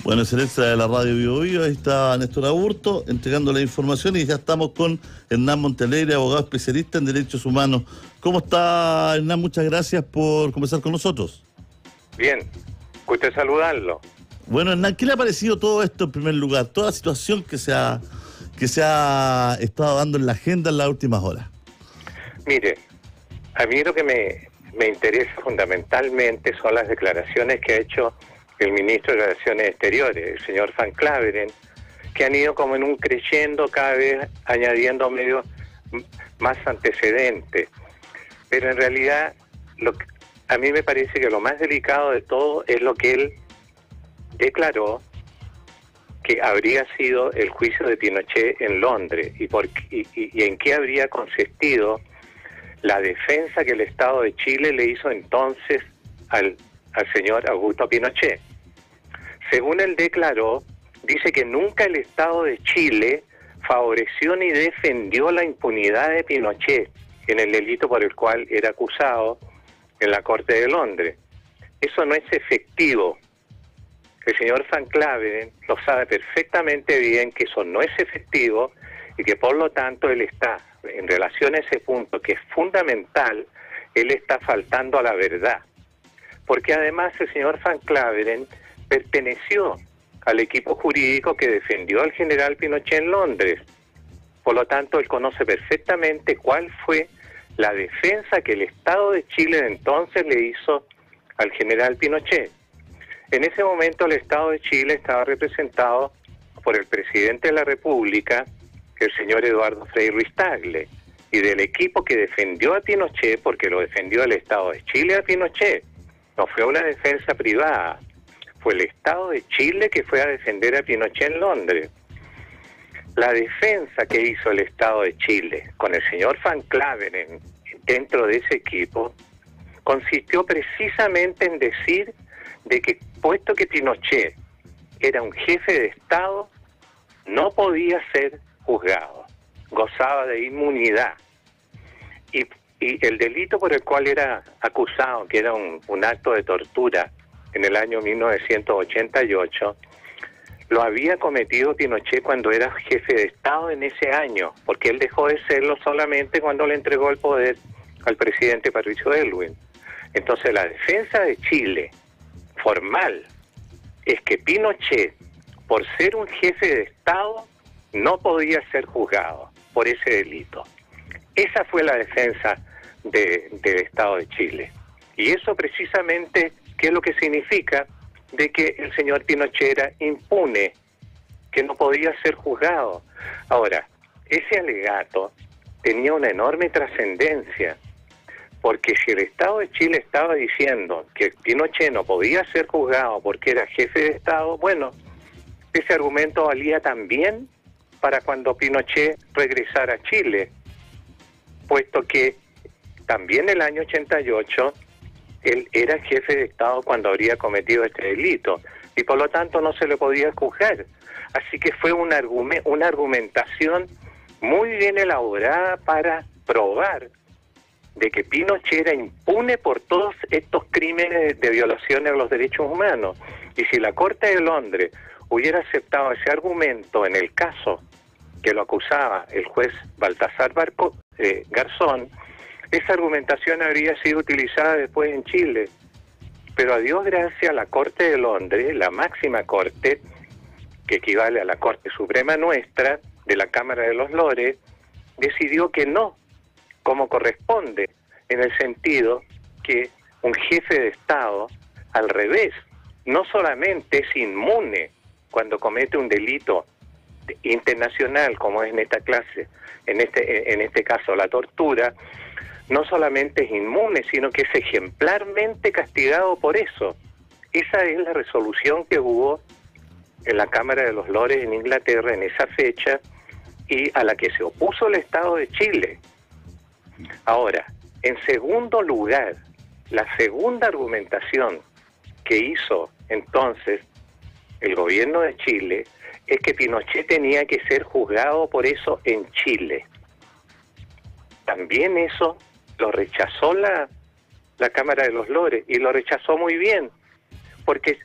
Bueno, excelencia de la radio Bio Bio, ahí está Néstor Aburto entregando la información y ya estamos con Hernán Montealegre, abogado especialista en derechos humanos. ¿Cómo está, Hernán? Muchas gracias por conversar con nosotros. Bien, gusto saludarlo. Bueno, Hernán, ¿qué le ha parecido todo esto en primer lugar? Toda la situación que se ha estado dando en la agenda en las últimas horas. Mire, a mí lo que me interesa fundamentalmente son las declaraciones que ha hecho el ministro de Relaciones Exteriores, el señor Van Claveren, que han ido como en un creyendo, cada vez añadiendo medios más antecedentes. Pero en realidad, a mí me parece que lo más delicado de todo es lo que él declaró que habría sido el juicio de Pinochet en Londres y en qué habría consistido la defensa que el Estado de Chile le hizo entonces al señor Augusto Pinochet. Según él declaró, dice que nunca el Estado de Chile favoreció ni defendió la impunidad de Pinochet en el delito por el cual era acusado en la Corte de Londres. Eso no es efectivo. El señor Van Claveren lo sabe perfectamente bien que eso no es efectivo y que por lo tanto él está, en relación a ese punto que es fundamental, él está faltando a la verdad. Porque además el señor Van Claveren perteneció al equipo jurídico que defendió al general Pinochet en Londres. Por lo tanto, él conoce perfectamente cuál fue la defensa que el Estado de Chile de entonces le hizo al general Pinochet. En ese momento el Estado de Chile estaba representado por el presidente de la República, el señor Eduardo Frei Ruiz-Tagle, y del equipo que defendió a Pinochet, porque lo defendió el Estado de Chile a Pinochet. No fue una defensa privada, fue el Estado de Chile que fue a defender a Pinochet en Londres. La defensa que hizo el Estado de Chile con el señor Van Claveren dentro de ese equipo consistió precisamente en decir de que, puesto que Pinochet era un jefe de Estado, no podía ser juzgado, gozaba de inmunidad. Y el delito por el cual era acusado, que era un acto de tortura en el año 1988, lo había cometido Pinochet cuando era jefe de Estado en ese año, porque él dejó de serlo solamente cuando le entregó el poder al presidente Patricio Aylwin. Entonces la defensa de Chile formal es que Pinochet, por ser un jefe de Estado, no podía ser juzgado por ese delito. Esa fue la defensa del Estado de Chile. Y eso precisamente, ¿qué es lo que significa? De que el señor Pinochet era impune, que no podía ser juzgado. Ahora, ese alegato tenía una enorme trascendencia, porque si el Estado de Chile estaba diciendo que Pinochet no podía ser juzgado porque era jefe de Estado, bueno, ese argumento valía también para cuando Pinochet regresara a Chile, puesto que también en el año 88 él era jefe de Estado cuando habría cometido este delito y por lo tanto no se le podía juzgar. Así que fue una argumentación muy bien elaborada para probar de que Pinochet era impune por todos estos crímenes de violaciones a los derechos humanos. Y si la Corte de Londres hubiera aceptado ese argumento en el caso que lo acusaba el juez Baltasar Garzón, esa argumentación habría sido utilizada después en Chile. Pero a Dios gracias, la Corte de Londres, la máxima corte, que equivale a la Corte Suprema nuestra, de la Cámara de los Lores, decidió que no, como corresponde, en el sentido que un jefe de Estado, al revés, no solamente es inmune cuando comete un delito internacional, como es en esta clase, en este caso la tortura, no solamente es inmune, sino que es ejemplarmente castigado por eso. Esa es la resolución que hubo en la Cámara de los Lores en Inglaterra en esa fecha y a la que se opuso el Estado de Chile. Ahora, en segundo lugar, la segunda argumentación que hizo entonces el gobierno de Chile es que Pinochet tenía que ser juzgado por eso en Chile. También eso lo rechazó la Cámara de los Lores, y lo rechazó muy bien, porque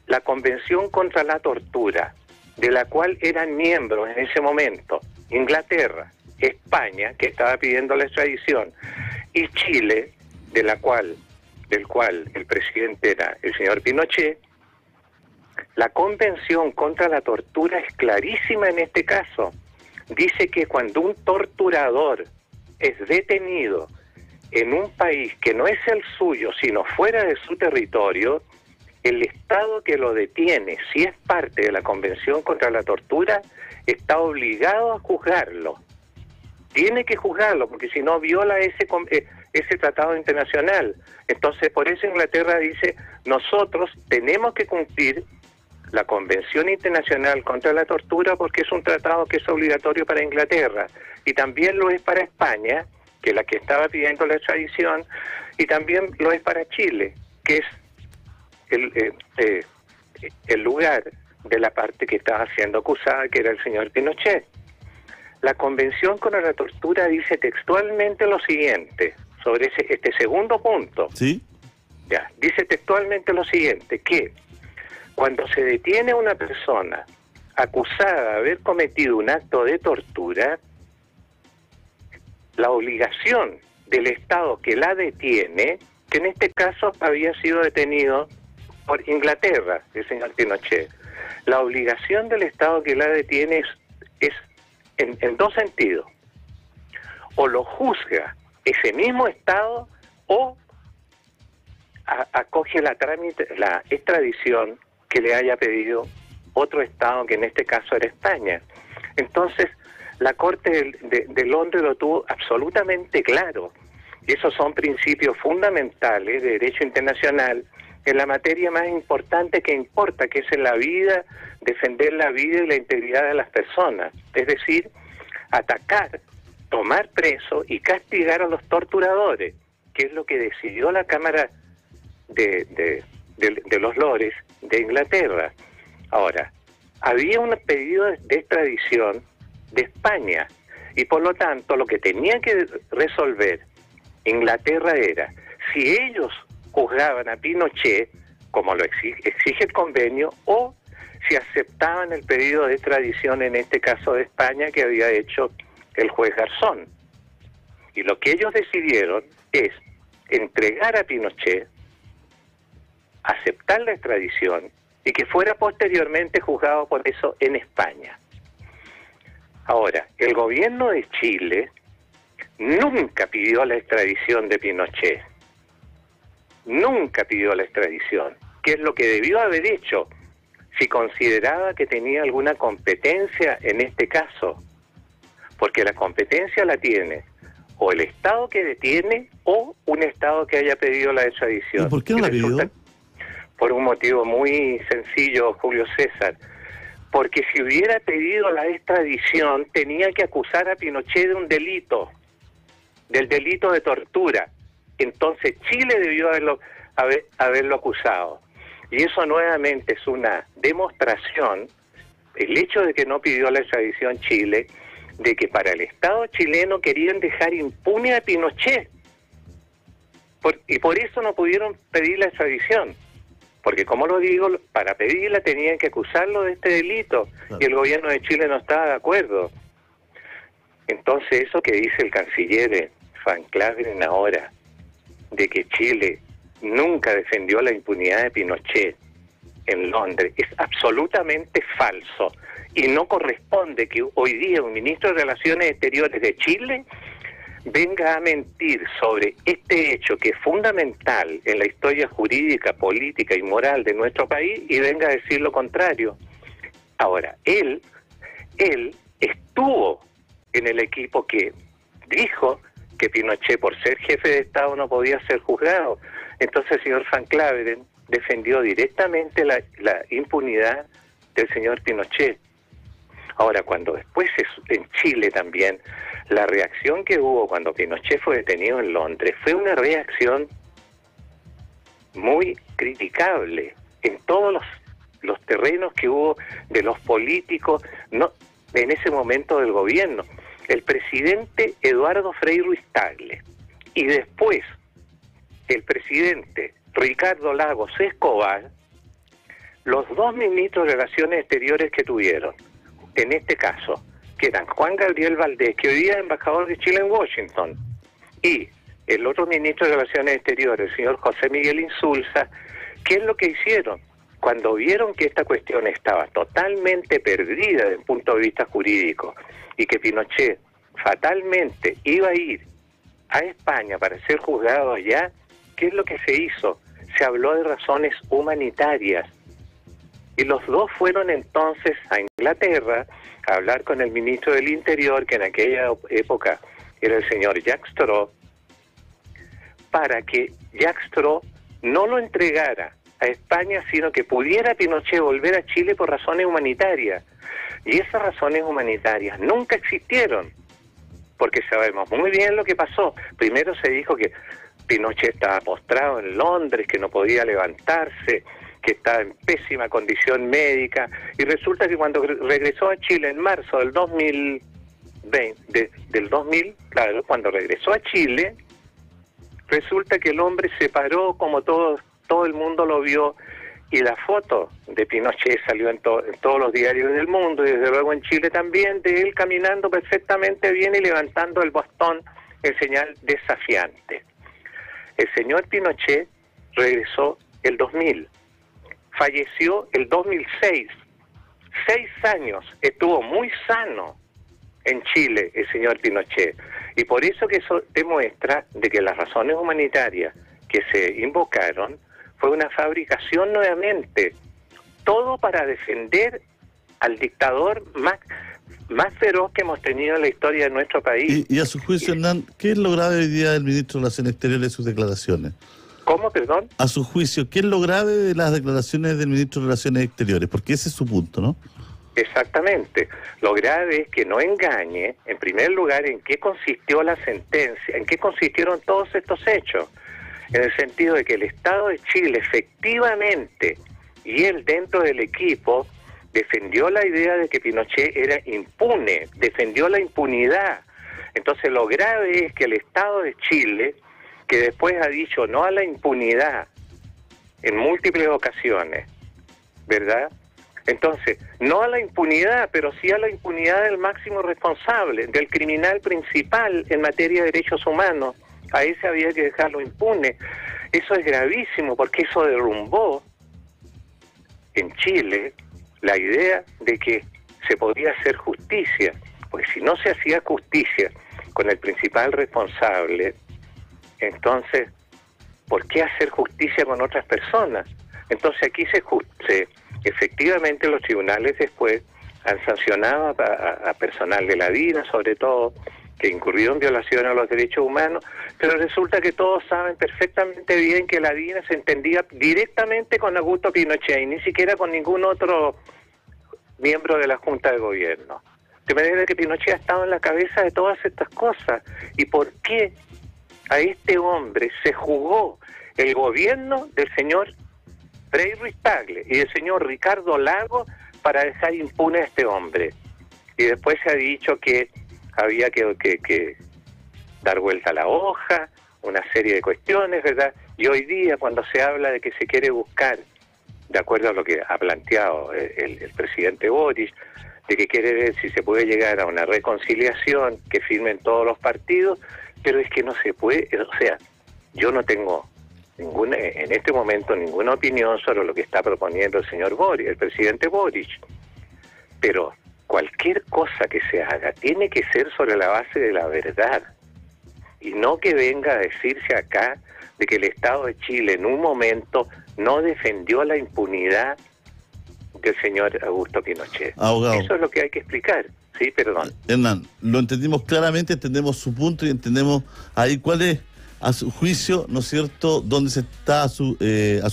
la Convención contra la Tortura, de la cual eran miembros en ese momento Inglaterra, España, que estaba pidiendo la extradición, y Chile, del cual el presidente era el señor Pinochet, la Convención contra la Tortura es clarísima en este caso. Dice que cuando un torturador es detenido en un país que no es el suyo, sino fuera de su territorio, el Estado que lo detiene, si es parte de la Convención contra la Tortura, está obligado a juzgarlo. Tiene que juzgarlo, porque si no viola ese tratado internacional. Entonces, por eso Inglaterra dice, nosotros tenemos que cumplir la Convención Internacional contra la Tortura porque es un tratado que es obligatorio para Inglaterra y también lo es para España, que es la que estaba pidiendo la extradición, y también lo es para Chile, que es el lugar de la parte que estaba siendo acusada, que era el señor Pinochet. La Convención contra la Tortura dice textualmente lo siguiente, sobre este segundo punto. ¿Sí? Ya, dice textualmente lo siguiente, que cuando se detiene a una persona acusada de haber cometido un acto de tortura, la obligación del Estado que la detiene, que en este caso había sido detenido por Inglaterra, el señor Pinochet, la obligación del Estado que la detiene es en dos sentidos. O lo juzga ese mismo Estado o acoge la extradición que le haya pedido otro Estado, que en este caso era España. Entonces, la Corte de Londres lo tuvo absolutamente claro. Y esos son principios fundamentales de derecho internacional en la materia más importante que importa, que es en la vida, defender la vida y la integridad de las personas. Es decir, atacar, tomar preso y castigar a los torturadores, que es lo que decidió la Cámara de los Lores de Inglaterra. Ahora, había un pedido de extradición de España y por lo tanto lo que tenía que resolver Inglaterra era si ellos juzgaban a Pinochet, como lo exige el convenio, o si aceptaban el pedido de extradición, en este caso de España, que había hecho el juez Garzón. Y lo que ellos decidieron es entregar a Pinochet, aceptar la extradición y que fuera posteriormente juzgado por eso en España. Ahora, el gobierno de Chile nunca pidió la extradición de Pinochet. Nunca pidió la extradición, que es lo que debió haber hecho si consideraba que tenía alguna competencia en este caso, porque la competencia la tiene o el Estado que detiene o un Estado que haya pedido la extradición. ¿Y por qué no la pidió? Por un motivo muy sencillo, Julio César, porque si hubiera pedido la extradición tenía que acusar a Pinochet de un delito, del delito de tortura. Entonces Chile debió haberlo acusado. Y eso nuevamente es una demostración, el hecho de que no pidió la extradición Chile, de que para el Estado chileno querían dejar impune a Pinochet. Y por eso no pudieron pedir la extradición. Porque, como lo digo, para pedirla tenían que acusarlo de este delito. Claro. Y el gobierno de Chile no estaba de acuerdo. Entonces, eso que dice el canciller Van Claveren ahora, de que Chile nunca defendió la impunidad de Pinochet en Londres, es absolutamente falso. Y no corresponde que hoy día un ministro de Relaciones Exteriores de Chile venga a mentir sobre este hecho que es fundamental en la historia jurídica, política y moral de nuestro país y venga a decir lo contrario. Ahora, él estuvo en el equipo que dijo que Pinochet, por ser jefe de Estado, no podía ser juzgado. Entonces el señor Van Claveren defendió directamente la impunidad del señor Pinochet. Ahora, cuando después en Chile también, la reacción que hubo cuando Pinochet fue detenido en Londres fue una reacción muy criticable en todos los terrenos que hubo de los políticos, no en ese momento del gobierno. El presidente Eduardo Frei Ruiz-Tagle y después el presidente Ricardo Lagos Escobar los dos ministros de Relaciones Exteriores que tuvieron, en este caso, que eran Juan Gabriel Valdés, que hoy día es embajador de Chile en Washington, y el otro ministro de Relaciones Exteriores, el señor José Miguel Insulza, ¿qué es lo que hicieron? Cuando vieron que esta cuestión estaba totalmente perdida desde el punto de vista jurídico y que Pinochet fatalmente iba a ir a España para ser juzgado allá, ¿qué es lo que se hizo? Se habló de razones humanitarias. Y los dos fueron entonces a Inglaterra a hablar con el ministro del Interior, que en aquella época era el señor Jacques Straw, para que Jacques Straw no lo entregara a España, sino que pudiera Pinochet volver a Chile por razones humanitarias. Y esas razones humanitarias nunca existieron, porque sabemos muy bien lo que pasó. Primero se dijo que Pinochet estaba postrado en Londres, que no podía levantarse, que estaba en pésima condición médica, y resulta que cuando regresó a Chile en marzo del 2000, claro, cuando regresó a Chile, resulta que el hombre se paró como todo el mundo lo vio, y la foto de Pinochet salió en todos los diarios del mundo, y desde luego en Chile también, de él caminando perfectamente bien y levantando el bastón en señal desafiante. El señor Pinochet regresó el 2000, falleció el 2006, 6 años, estuvo muy sano en Chile el señor Pinochet, y por eso que eso demuestra de que las razones humanitarias que se invocaron fue una fabricación nuevamente, todo para defender al dictador más feroz que hemos tenido en la historia de nuestro país. Y a su juicio, Hernán, ¿qué es lo grave hoy día del ministro de Relaciones Exteriores y sus declaraciones? ¿Cómo, perdón? A su juicio, ¿qué es lo grave de las declaraciones del ministro de Relaciones Exteriores? Porque ese es su punto, ¿no? Exactamente. Lo grave es que no engañe, en primer lugar, en qué consistió la sentencia, en qué consistieron todos estos hechos, en el sentido de que el Estado de Chile efectivamente, y él dentro del equipo, defendió la idea de que Pinochet era impune, defendió la impunidad. Entonces lo grave es que el Estado de Chile, que después ha dicho no a la impunidad en múltiples ocasiones, ¿verdad? Entonces, no a la impunidad, pero sí a la impunidad del máximo responsable, del criminal principal en materia de derechos humanos. A ese había que dejarlo impune. Eso es gravísimo, porque eso derrumbó en Chile la idea de que se podía hacer justicia, porque si no se hacía justicia con el principal responsable, entonces, ¿por qué hacer justicia con otras personas? Entonces aquí efectivamente los tribunales después han sancionado a personal de la DINA, sobre todo, que incurrió en violación a los derechos humanos, pero resulta que todos saben perfectamente bien que la DINA se entendía directamente con Augusto Pinochet y ni siquiera con ningún otro miembro de la Junta de Gobierno. De manera que Pinochet ha estado en la cabeza de todas estas cosas. ¿Y por qué a este hombre se jugó el gobierno del señor Frei Ruiz Tagle y del señor Ricardo Lagos para dejar impune a este hombre? Y después se ha dicho que había que dar vuelta a la hoja, una serie de cuestiones, ¿verdad? Y hoy día, cuando se habla de que se quiere buscar, de acuerdo a lo que ha planteado el presidente Boric, de que quiere ver si se puede llegar a una reconciliación que firmen todos los partidos, pero es que no se puede. O sea, yo no tengo en este momento ninguna opinión sobre lo que está proponiendo el señor Boric, el presidente Boric, pero cualquier cosa que se haga tiene que ser sobre la base de la verdad, y no que venga a decirse acá de que el Estado de Chile en un momento no defendió la impunidad del señor Augusto Pinochet. Abogado. Eso es lo que hay que explicar. Sí, perdón. Hernán, lo entendimos claramente, entendemos su punto y entendemos ahí cuál es, a su juicio, ¿no es cierto?, dónde se está, a su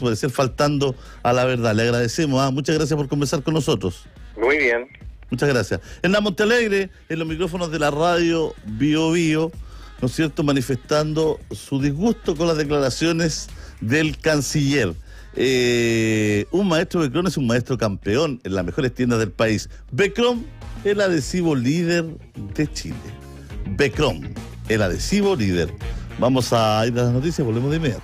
parecer, faltando a la verdad. Le agradecemos. Muchas gracias por conversar con nosotros. Muy bien. Muchas gracias. Hernán Montealegre, en los micrófonos de la radio Bio Bio, ¿no es cierto?, manifestando su disgusto con las declaraciones del canciller. Un maestro Becrom es un maestro campeón en las mejores tiendas del país. Becrom, el adhesivo líder de Chile. Becrom, el adhesivo líder. Vamos a ir a las noticias, volvemos de inmediato.